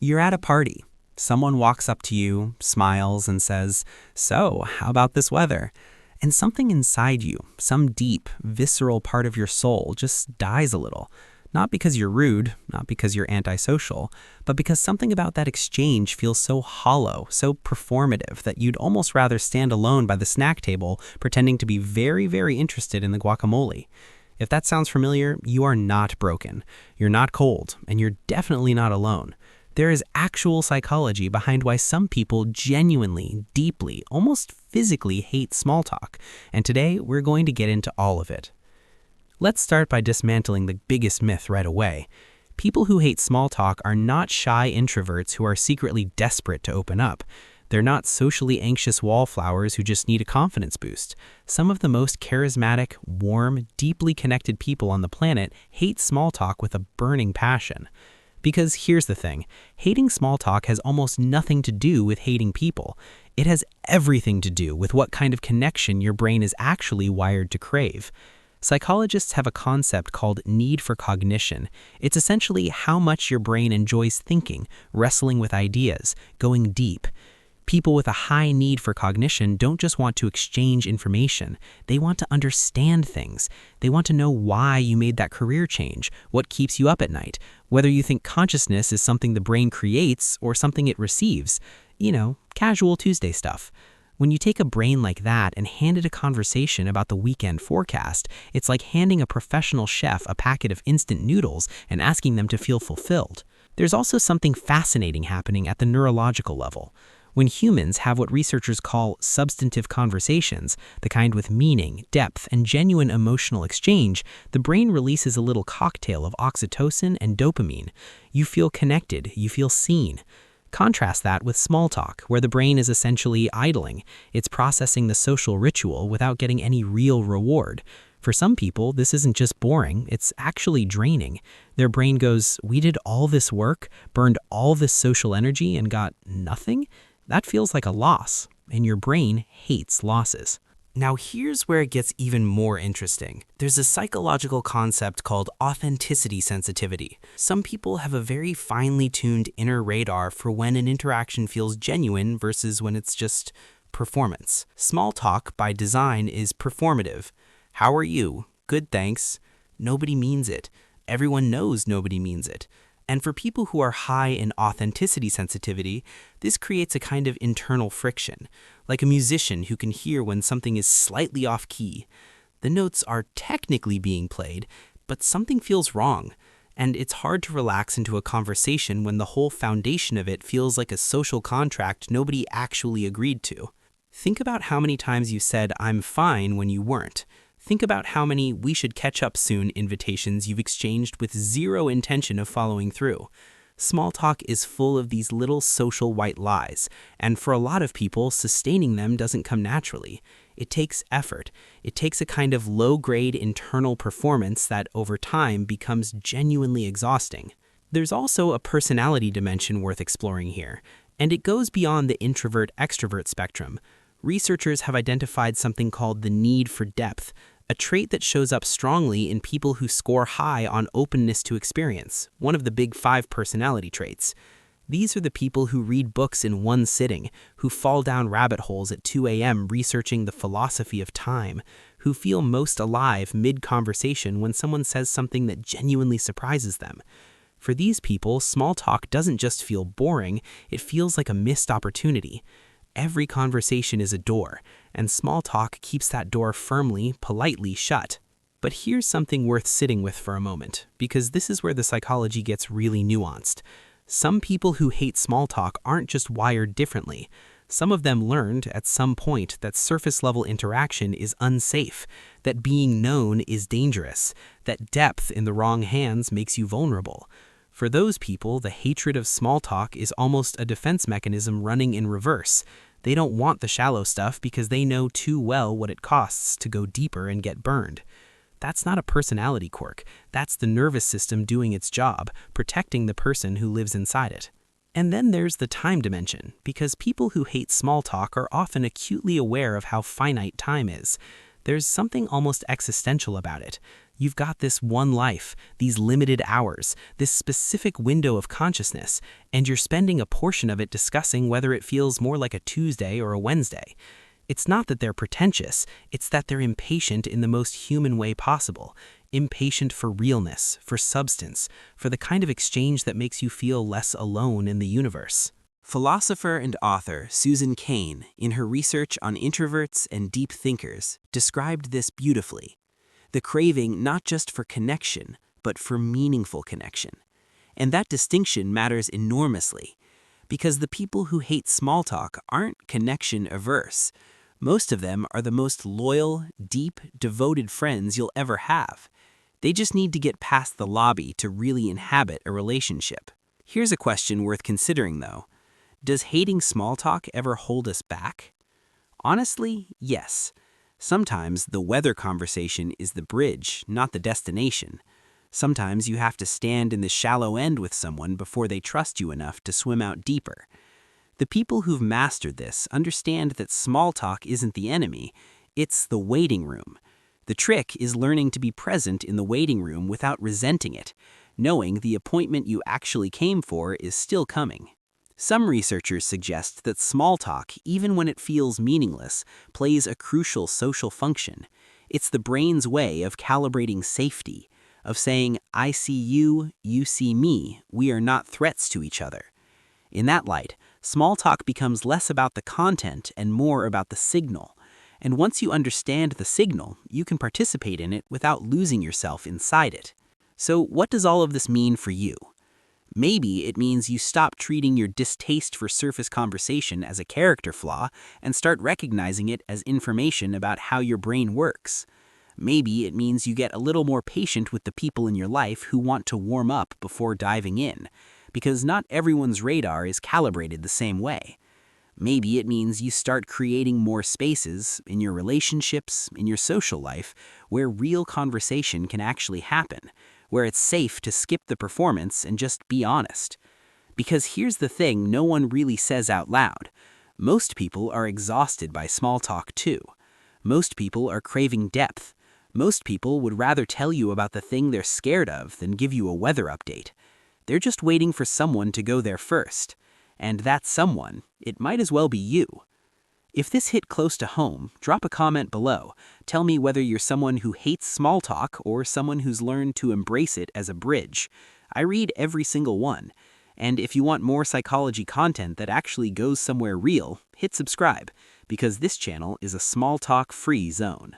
You're at a party. Someone walks up to you, smiles, and says, "So, how about this weather?" And something inside you, some deep, visceral part of your soul, just dies a little. Not because you're rude, not because you're antisocial, but because something about that exchange feels so hollow, so performative, that you'd almost rather stand alone by the snack table, pretending to be very, very interested in the guacamole. If that sounds familiar, you are not broken. You're not cold, and you're definitely not alone. There is actual psychology behind why some people genuinely, deeply, almost physically hate small talk, and today we're going to get into all of it. Let's start by dismantling the biggest myth right away. People who hate small talk are not shy introverts who are secretly desperate to open up. They're not socially anxious wallflowers who just need a confidence boost. Some of the most charismatic, warm, deeply connected people on the planet hate small talk with a burning passion. Because here's the thing, hating small talk has almost nothing to do with hating people. It has everything to do with what kind of connection your brain is actually wired to crave. Psychologists have a concept called need for cognition. It's essentially how much your brain enjoys thinking, wrestling with ideas, going deep. People with a high need for cognition don't just want to exchange information. They want to understand things. They want to know why you made that career change, what keeps you up at night, whether you think consciousness is something the brain creates or something it receives. Casual Tuesday stuff. When you take a brain like that and hand it a conversation about the weekend forecast, it's like handing a professional chef a packet of instant noodles and asking them to feel fulfilled. There's also something fascinating happening at the neurological level. When humans have what researchers call substantive conversations, the kind with meaning, depth, and genuine emotional exchange, the brain releases a little cocktail of oxytocin and dopamine. You feel connected, you feel seen. Contrast that with small talk, where the brain is essentially idling. It's processing the social ritual without getting any real reward. For some people, this isn't just boring, it's actually draining. Their brain goes, "We did all this work, burned all this social energy, and got nothing?" That feels like a loss, and your brain hates losses. Now here's where it gets even more interesting. There's a psychological concept called authenticity sensitivity. Some people have a very finely tuned inner radar for when an interaction feels genuine versus when it's just performance. Small talk, by design, is performative. "How are you?" "Good, thanks." Nobody means it. Everyone knows nobody means it. And for people who are high in authenticity sensitivity, this creates a kind of internal friction, like a musician who can hear when something is slightly off key. The notes are technically being played, but something feels wrong, and it's hard to relax into a conversation when the whole foundation of it feels like a social contract nobody actually agreed to. Think about how many times you said, "I'm fine," when you weren't. Think about how many "we should catch up soon" invitations you've exchanged with zero intention of following through. Small talk is full of these little social white lies, and for a lot of people, sustaining them doesn't come naturally. It takes effort. It takes a kind of low-grade internal performance that over time becomes genuinely exhausting. There's also a personality dimension worth exploring here, and it goes beyond the introvert-extrovert spectrum. Researchers have identified something called the need for depth, a trait that shows up strongly in people who score high on openness to experience, one of the big 5 personality traits. These are the people who read books in one sitting, who fall down rabbit holes at 2 a.m. researching the philosophy of time, who feel most alive mid-conversation when someone says something that genuinely surprises them. For these people, small talk doesn't just feel boring, it feels like a missed opportunity. Every conversation is a door, and small talk keeps that door firmly, politely shut. But here's something worth sitting with for a moment, because this is where the psychology gets really nuanced. Some people who hate small talk aren't just wired differently. Some of them learned at some point that surface-level interaction is unsafe, that being known is dangerous, that depth in the wrong hands makes you vulnerable. For those people, the hatred of small talk is almost a defense mechanism running in reverse. They don't want the shallow stuff because they know too well what it costs to go deeper and get burned. That's not a personality quirk. That's the nervous system doing its job, protecting the person who lives inside it. And then there's the time dimension, because people who hate small talk are often acutely aware of how finite time is. There's something almost existential about it. You've got this one life, these limited hours, this specific window of consciousness, and you're spending a portion of it discussing whether it feels more like a Tuesday or a Wednesday. It's not that they're pretentious, it's that they're impatient in the most human way possible. Impatient for realness, for substance, for the kind of exchange that makes you feel less alone in the universe. Philosopher and author Susan Cain, in her research on introverts and deep thinkers, described this beautifully. The craving not just for connection, but for meaningful connection. And that distinction matters enormously, because the people who hate small talk aren't connection averse. Most of them are the most loyal, deep, devoted friends you'll ever have. They just need to get past the lobby to really inhabit a relationship. Here's a question worth considering though. Does hating small talk ever hold us back? Honestly, yes. Sometimes the weather conversation is the bridge, not the destination. Sometimes you have to stand in the shallow end with someone before they trust you enough to swim out deeper. The people who've mastered this understand that small talk isn't the enemy, it's the waiting room. The trick is learning to be present in the waiting room without resenting it, knowing the appointment you actually came for is still coming. Some researchers suggest that small talk, even when it feels meaningless, plays a crucial social function. It's the brain's way of calibrating safety, of saying, I see you, you see me, we are not threats to each other. In that light, small talk becomes less about the content and more about the signal. And once you understand the signal, you can participate in it without losing yourself inside it. So what does all of this mean for you? Maybe it means you stop treating your distaste for surface conversation as a character flaw and start recognizing it as information about how your brain works. Maybe it means you get a little more patient with the people in your life who want to warm up before diving in, because not everyone's radar is calibrated the same way. Maybe it means you start creating more spaces in your relationships, in your social life, where real conversation can actually happen, where it's safe to skip the performance and just be honest. Because here's the thing no one really says out loud. Most people are exhausted by small talk too. Most people are craving depth. Most people would rather tell you about the thing they're scared of than give you a weather update. They're just waiting for someone to go there first. And that someone, it might as well be you. If this hit close to home, drop a comment below. Tell me whether you're someone who hates small talk or someone who's learned to embrace it as a bridge. I read every single one. And if you want more psychology content that actually goes somewhere real, hit subscribe, because this channel is a small talk free zone.